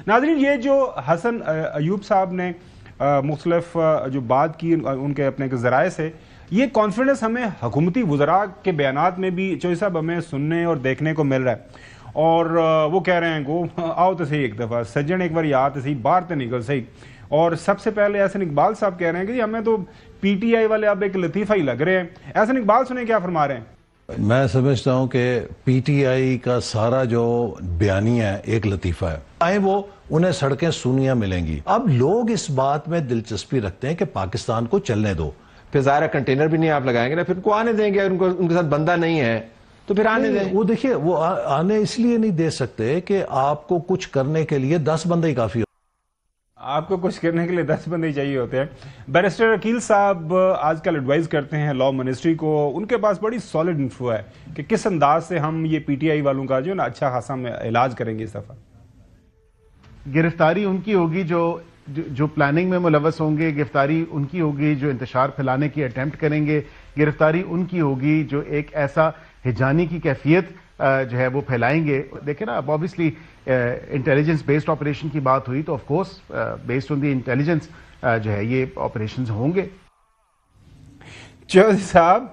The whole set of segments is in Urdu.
ناظرین، یہ جو حسن ایوب صاحب نے مختلف جو بات کی ان کے اپنے ذرائع سے، یہ کانفیڈنس ہمیں حکومتی وزراء کے بیانات میں بھی چوہدری صاحب ہمیں سننے اور دیکھنے کو مل رہا ہے. اور وہ کہہ رہے ہیں گو آؤ تو صحیح ایک دفعہ سجن ایک بار یاد تو صحیح باہر تو نکل صحیح. اور سب سے پہلے احسن اقبال صاحب کہہ رہے ہیں کہ ہمیں تو پی ٹی آئی والے اب ایک لطیفہ ہی لگ رہے ہیں. احسن اقبال سنیں کیا فرما رہے ہیں. میں سمجھتا ہوں کہ پی ٹی آئی کا سارا جو بیانیہ ہے ایک لطیفہ ہے. آئیں وہ انہیں سڑکیں سونیاں ملیں گی. اب لوگ اس بات میں دلچسپی رکھتے ہیں کہ پاکستان کو چلنے دو. پھر ظاہر کنٹینر بھی نہیں آپ لگائیں گے نا، پھر ان کو آنے دیں گے. ان کے ساتھ بندہ نہیں ہے تو پھر آنے دیں. وہ دیکھیے وہ آنے اس لیے نہیں دے سکتے کہ آپ کو کچھ کرنے کے لیے 10 بندے ہی کافی. آپ کو کچھ کرنے کے لیے 10 بندے ہی چاہیے ہوتے ہیں. بیرسٹر عقیل صاحب آج کل ایڈوائز کرتے ہیں لا منسٹری کو. ان کے پاس بڑی سالڈ انفو ہے کہ کس انداز سے ہم یہ پی ٹی آئی والوں کا جو نا اچھا خاصا علاج کریں گے. اس دفعہ گرفتاری ان کی ہوگی جو پلاننگ میں ملوث ہوں گے، گرفتاری ان کی ہوگی جو انتشار پھیلانے کی اٹیمپٹ کریں گے، گرفتاری ان کی ہوگی جو ایک ایسا ہجانی کی کیفیت جو ہے وہ پھیلائیں گے. دیکھیں نا، اب آبویسلی انٹیلیجنس بیسڈ آپریشن کی بات ہوئی تو of course based on the intelligence جو ہے یہ آپریشنز ہوں گے. چودھری صاحب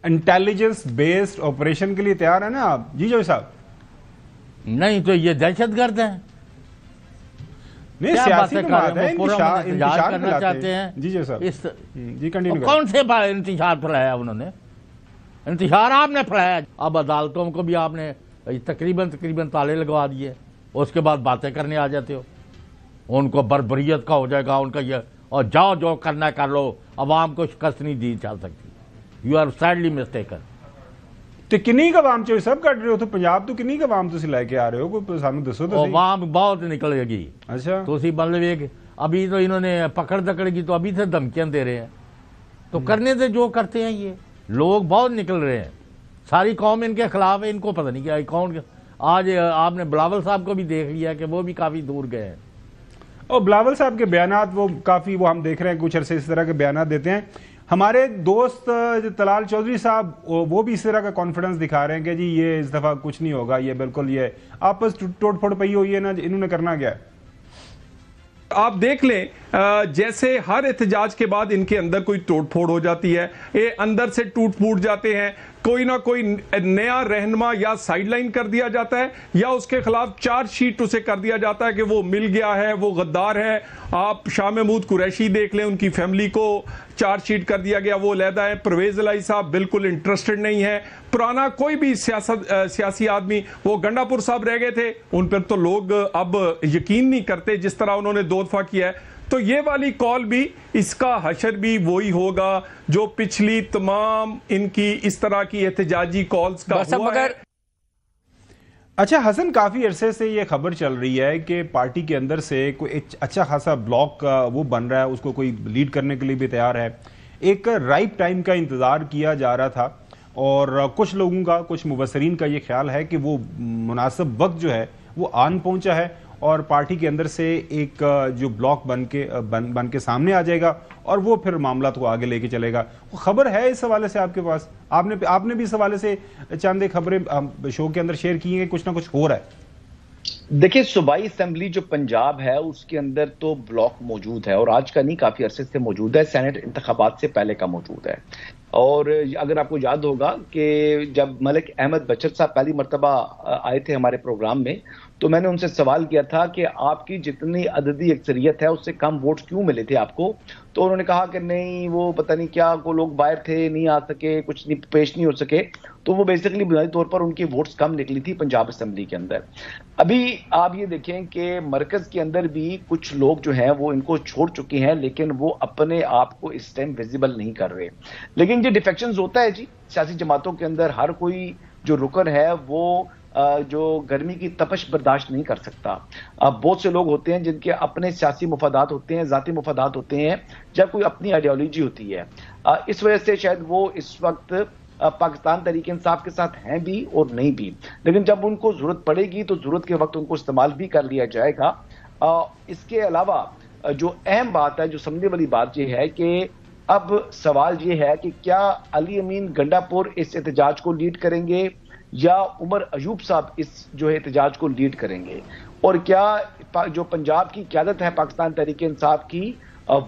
انٹیلیجنس بیسڈ آپریشن کے لیے تیار ہیں نا آپ؟ جی چودھری صاحب. نہیں تو یہ دہشت گرد ہیں. نہیں سیاسی بات ہے، انتشار کرنا چاہتے ہیں. جی جی صاحب جی کنٹینیو. کون سے انتشار پھیلایا انہوں نے؟ انتشار آپ نے پھیلایا. اب عدالتوں کو بھی آپ نے تقریباً تالے لگوا دیے. اس کے بعد باتیں کرنے آ جاتے ہو. ان کو بربریت کا ہو جائے گا ان کا یہ، اور جاؤ جو کرنا کر لو. عوام کو شکست نہیں دی جا سکتی. You are sadly mistaken. تو کنی کا عوام چوہدری صاحب کٹ رہے ہو تو پنجاب تو کنی کا عوام تسی لے کے آ رہے ہو؟ کوئی سامنے دسو تو. عوام بہت نکلے گی. اچھا تو اسی مطلب ایک ابھی تو انہوں نے پکڑ دکڑ کی تو ابھی سے دھمکیاں دے رہے ہیں. تو کرنے سے جو کرتے ہیں یہ لوگ بہت نکل رہے ہیں. ساری قوم ان کے خلاف ہے. ان کو پتہ نہیں کیا کون. آج آپ نے بلاول صاحب کو بھی دیکھ لیا کہ وہ بھی کافی دور گئے ہیں. اور بلاول صاحب کے بیانات وہ کافی وہ ہم دیکھ رہے ہیں کچھ عرصے اس طرح کے بیانات دیتے ہیں. ہمارے دوست طلال چودھری صاحب وہ بھی اس طرح کا کانفیڈنس دکھا رہے ہیں کہ جی یہ اس دفعہ کچھ نہیں ہوگا، یہ بالکل یہ آپس ٹوٹ پھوڑ پئی ہوئی ہے نا. انہوں نے کرنا کیا ہے؟ آپ دیکھ لیں جیسے ہر احتجاج کے بعد ان کے اندر کوئی توڑ پھوڑ ہو جاتی ہے، یہ اندر سے ٹوٹ پھوٹ جاتے ہیں. کوئی نہ کوئی نیا رہنما یا سائیڈ لائن کر دیا جاتا ہے یا اس کے خلاف چارج شیٹ اسے کر دیا جاتا ہے کہ وہ مل گیا ہے، وہ غدار ہے. آپ شاہ محمود قریشی دیکھ لیں، ان کی فیملی کو چارج شیٹ کر دیا گیا، وہ علیحدہ ہے. پرویز الہی صاحب بالکل انٹرسٹڈ نہیں ہے. پرانا کوئی بھی سیاسی آدمی، وہ گنڈا پور صاحب رہ گئے تھے، ان پر تو لوگ اب یقین نہیں کرتے جس طرح انہوں نے 2 دفعہ کیا ہے. تو یہ والی کال بھی، اس کا حشر بھی وہی ہوگا جو پچھلی تمام ان کی اس طرح کی احتجاجی کالز کا ہوا ہے. اچھا حسن، کافی عرصے سے یہ خبر چل رہی ہے کہ پارٹی کے اندر سے کوئی اچھا خاصا بلاک وہ بن رہا ہے، اس کو کوئی لیڈ کرنے کے لیے بھی تیار ہے. ایک رائٹ ٹائم کا انتظار کیا جا رہا تھا اور کچھ لوگوں کا، کچھ مبصرین کا یہ خیال ہے کہ وہ مناسب وقت جو ہے وہ آن پہنچا ہے اور پارٹی کے اندر سے ایک جو بلاک بن کے سامنے آ جائے گا اور وہ پھر معاملات کو آگے لے کے چلے گا. خبر ہے اس حوالے سے آپ کے پاس؟ آپ نے بھی اس حوالے سے چند ایک خبریں شو کے اندر شیئر کی ہیں کہ کچھ نہ کچھ ہو رہا ہے. دیکھیں، صوبائی اسمبلی جو پنجاب ہے اس کے اندر تو بلاک موجود ہے، اور آج کا نہیں کافی عرصے سے موجود ہے. سینٹ انتخابات سے پہلے کا موجود ہے. اور اگر آپ کو یاد ہوگا کہ جب ملک احمد بچر صاحب پہلی مرتبہ آئے تھے ہمارے پروگرام میں تو میں نے ان سے سوال کیا تھا کہ آپ کی جتنی عددی اکثریت ہے اس سے کم ووٹ کیوں ملے تھے آپ کو؟ تو انہوں نے کہا کہ نہیں، وہ پتہ نہیں کیا، کو لوگ باہر تھے، نہیں آ سکے، کچھ نہیں پیش نہیں ہو سکے. تو وہ بیسیکلی بنیادی طور پر ان کی ووٹس کم نکلی تھی پنجاب اسمبلی کے اندر. ابھی آپ یہ دیکھیں کہ مرکز کے اندر بھی کچھ لوگ جو ہیں وہ ان کو چھوڑ چکے ہیں، لیکن وہ اپنے آپ کو اس ٹائم ویزیبل نہیں کر رہے. لیکن جو ڈیفیکشنز ہوتا ہے جی سیاسی جماعتوں کے اندر، ہر کوئی جو رکن ہے وہ جو گرمی کی تپش برداشت نہیں کر سکتا. بہت سے لوگ ہوتے ہیں جن کے اپنے سیاسی مفادات ہوتے ہیں، ذاتی مفادات ہوتے ہیں، جب کوئی اپنی آئیڈیالوجی ہوتی ہے. اس وجہ سے شاید وہ اس وقت پاکستان تحریک انصاف کے ساتھ ہیں بھی اور نہیں بھی، لیکن جب ان کو ضرورت پڑے گی تو ضرورت کے وقت ان کو استعمال بھی کر لیا جائے گا. اس کے علاوہ جو اہم بات ہے، جو سمجھنے والی بات یہ ہے کہ اب سوال یہ ہے کہ کیا علی امین گنڈا پور اس احتجاج کو لیڈ کریں گے یا عمر ایوب صاحب اس جو ہے احتجاج کو لیڈ کریں گے. اور کیا جو پنجاب کی قیادت ہے پاکستان تحریک انصاف کی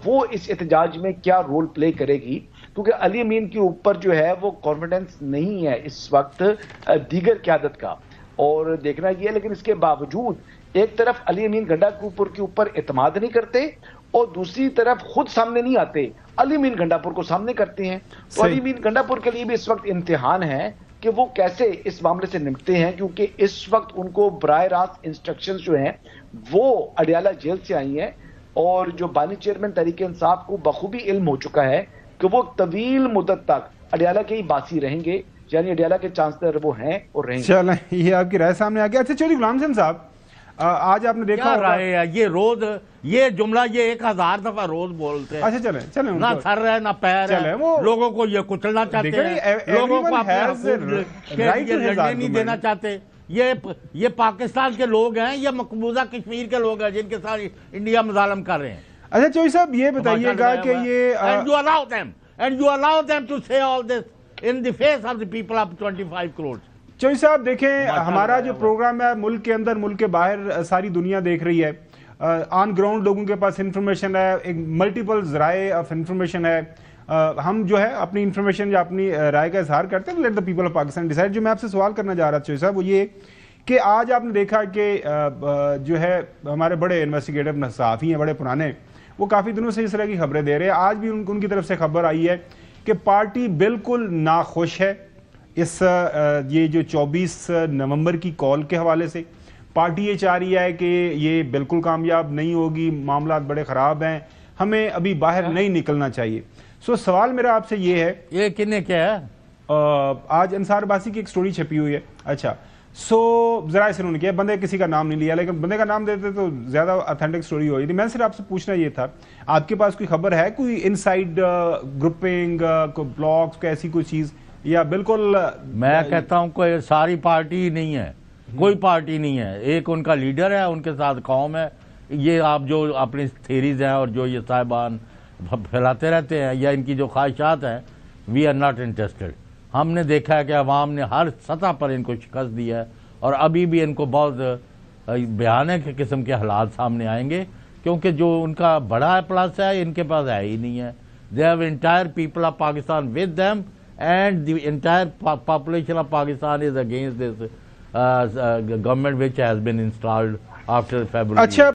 وہ اس احتجاج میں کیا رول پلے کرے گی، کیونکہ علی امین کے اوپر جو ہے وہ کانفیڈنس نہیں ہے اس وقت دیگر قیادت کا، اور دیکھنا یہ ہے لیکن اس کے باوجود ایک طرف علی امین گنڈا پور کے اوپر اعتماد نہیں کرتے اور دوسری طرف خود سامنے نہیں آتے، علی امین گنڈا پور کو سامنے کرتے ہیں، تو علی امین گنڈا پور کے لیے بھی اس وقت امتحان ہے کہ وہ کیسے اس معاملے سے نمٹتے ہیں، کیونکہ اس وقت ان کو براہ راست انسٹرکشنز جو ہیں وہ اڈیالہ جیل سے آئی ہیں، اور جو بانی چیئرمین تحریک انصاف کو بخوبی علم ہو چکا ہے کہ وہ طویل مدت تک اڈیالہ کے ہی باسی رہیں گے، یعنی اڈیالہ کے چانسلر وہ ہیں اور رہیں گے۔ چلیں یہ آپ کی رائے سامنے آ گیا۔ اچھا چودھری غلام حسین صاحب، آج آپ نے دیکھا کیا رائے ہے یہ روز یہ جملہ یہ 1000 دفعہ روز بولتے ہیں، اچھا چلیں نہ سر ہے نہ پیر ہے، لوگوں کو یہ کچلنا چاہتے ہیں، لوگوں کو اپنے حقوق کے لیے لڑنے نہیں دینا چاہتے۔ یہ پاکستان کے لوگ ہیں، یہ مقبوضہ کشمیر کے لوگ ہیں جن کے ساتھ انڈیا مظالم کر رہے ہیں۔ اچھا چوئی صاحب یہ بتائیے گا کہ یہ And you allow them to say all this in the face of the people of 25 crores. چوئی صاحب دیکھیں ہمارا جو پروگرام ہے ملک کے اندر ملک کے باہر ساری دنیا دیکھ رہی ہے، آن گراؤنڈ لوگوں کے پاس انفارمیشن ہے، ایک ملٹیپل ذرائع آف انفارمیشن ہے، ہم جو ہے اپنی انفارمیشن یا اپنی رائے کا اظہار کرتے ہیں، let the people of Pakistan decide. جو میں آپ سے سوال کرنا چاہ رہا تھا چوئی صاحب وہ یہ کہ آج آپ نے دیکھا کہ جو ہے ہمارے بڑے انویسٹیگیٹو صحافی ہیں بڑے پرانے، وہ کافی دنوں سے اس طرح کی خبریں دے رہے ہیں، آج بھی ان کی طرف سے خبر آئی ہے کہ پارٹی بالکل ناخوش ہے اس یہ جو 24 نومبر کی کال کے حوالے سے۔ پارٹی یہ چاہ رہی ہے کہ یہ بالکل کامیاب نہیں ہوگی، معاملات بڑے خراب ہیں، ہمیں ابھی باہر نہیں نکلنا چاہیے۔ سو سوال میرا آپ سے یہ ہے، یہ کنے کیا ہے؟ آج انصار عباسی کی ایک سٹوری چھپی ہوئی ہے، اچھا سو ذرائع سے انہوں نے کیا، بندے کسی کا نام نہیں لیا، لیکن بندے کا نام دیتے تو زیادہ اتھینٹک سٹوری ہوئی تھی۔ میں صرف آپ سے پوچھنا یہ تھا، آپ کے پاس کوئی خبر ہے، کوئی انسائیڈ گروپنگ، کوئی بلاکس، کوئی ایسی کوئی چیز، یا بالکل؟ میں کہتا ہوں کوئی ساری پارٹی نہیں ہے، کوئی پارٹی نہیں ہے، ایک ان کا لیڈر ہے، ان کے ساتھ قوم ہے۔ یہ آپ جو اپنی تھیریز ہیں اور جو یہ صاحبان پھیلاتے رہتے ہیں یا ان کی جو خواہشات ہیں، وی آر ناٹ انٹرسٹڈ۔ ہم نے دیکھا ہے کہ عوام نے ہر سطح پر ان کو شکست دی ہے، اور ابھی بھی ان کو بہت بھیانک قسم کے حالات سامنے آئیں گے، کیونکہ جو ان کا بڑا پلس ہے ان کے پاس ہے ہی نہیں ہے۔ They have entire people of Pakistan with them and the entire population of Pakistan is against this government which has been installed after February.